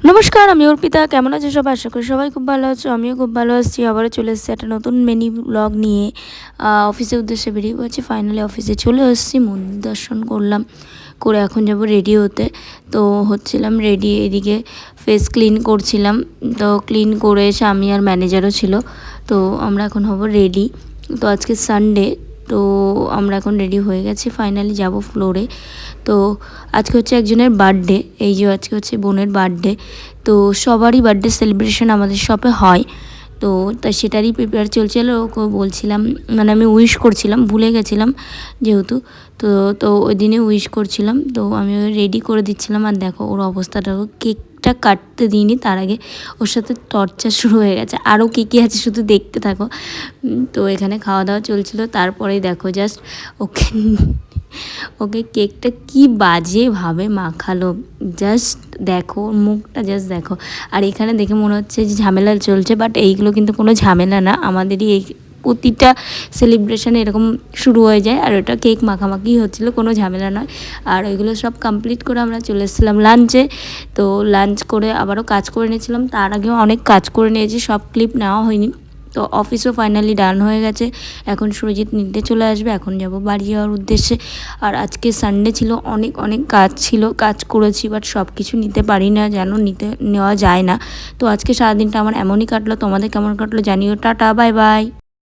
নমস্কার, আমি অর্পিতা। কেমন আছো সবাই? আশা করি সবাই খুব ভালো আছো। আমিও খুব ভালো আছি। আবারও চলে এসেছি একটা নতুন মিনি ব্লগ নিয়ে। অফিসের উদ্দেশ্যে বেরিয়ে পড়েছি। ফাইনালি অফিসে চলে এসেছি। মন্দির দর্শন করলাম, করে এখন যাব রেডি হতে। তো হচ্ছিলাম রেডি, এদিকে ফেস ক্লিন করছিলাম। তো ক্লিন করে এসে আমি আর ম্যানেজারও ছিল। তো আমরা এখন হব রেডি। তো আজকে সানডে, তো আমরা এখন রেডি হয়ে গেছি। ফাইনালি যাব ফ্লোরে। তো আজকে হচ্ছে একজনের বার্থডে, এই যে আজকে হচ্ছে বোনের বার্থডে। তো সবারই বার্থডে সেলিব্রেশন আমাদের শপে হয়। তো তাই সেটারই প্রিপেয়ার চলছিল। ওকে বলছিলাম, মানে আমি উইশ করছিলাম, ভুলে গেছিলাম যেহেতু। তো তো ওই দিনে উইশ করছিলাম, তো আমি রেডি করে দিচ্ছিলাম। আর দেখো ওর অবস্থাটা, কেকটা কাটতে দিইনি, তার আগে ওর সাথে টর্চার শুরু হয়ে গেছে। আরও কী আছে শুধু দেখতে থাকো। তো এখানে খাওয়া দাওয়া চলছিল, তারপরেই দেখো জাস্ট ওকে ওকে কেকটা কি বাজেভাবে মাখালো। জাস্ট দেখো ওর মুখটা, জাস্ট দেখো। আর এখানে দেখে মনে হচ্ছে যে ঝামেলা চলছে, বাট এইগুলো কিন্তু কোনো ঝামেলা না। আমাদেরই এই প্রতিটা সেলিব্রেশনে এরকম শুরু হয়ে যায়। আর ওটা কেক মাখামাখি হচ্ছিল, কোনো ঝামেলা নয়। আর ওইগুলো সব কমপ্লিট করে আমরা চলে এসেছিলাম লাঞ্চে। তো লাঞ্চ করে আবারও কাজ করে নিয়েছিলাম। তার আগেও অনেক কাজ করে নিয়েছি, সব ক্লিপ নেওয়া হয়নি। তো অফিসও ফাইনালি ডান হয়ে গেছে। এখন সুরজিৎ নিতে চলে আসবে, এখন যাব বাড়ি যাওয়ার উদ্দেশ্যে। আর আজকে সানডে ছিল, অনেক অনেক কাজ ছিল, কাজ করেছি, বাট সব কিছু নিতে পারি না, যেন নেওয়া যায় না। তো আজকে সারাদিনটা আমার এমনই কাটলো। তোমাদের কেমন কাটলো জানিও। Tata, bye bye.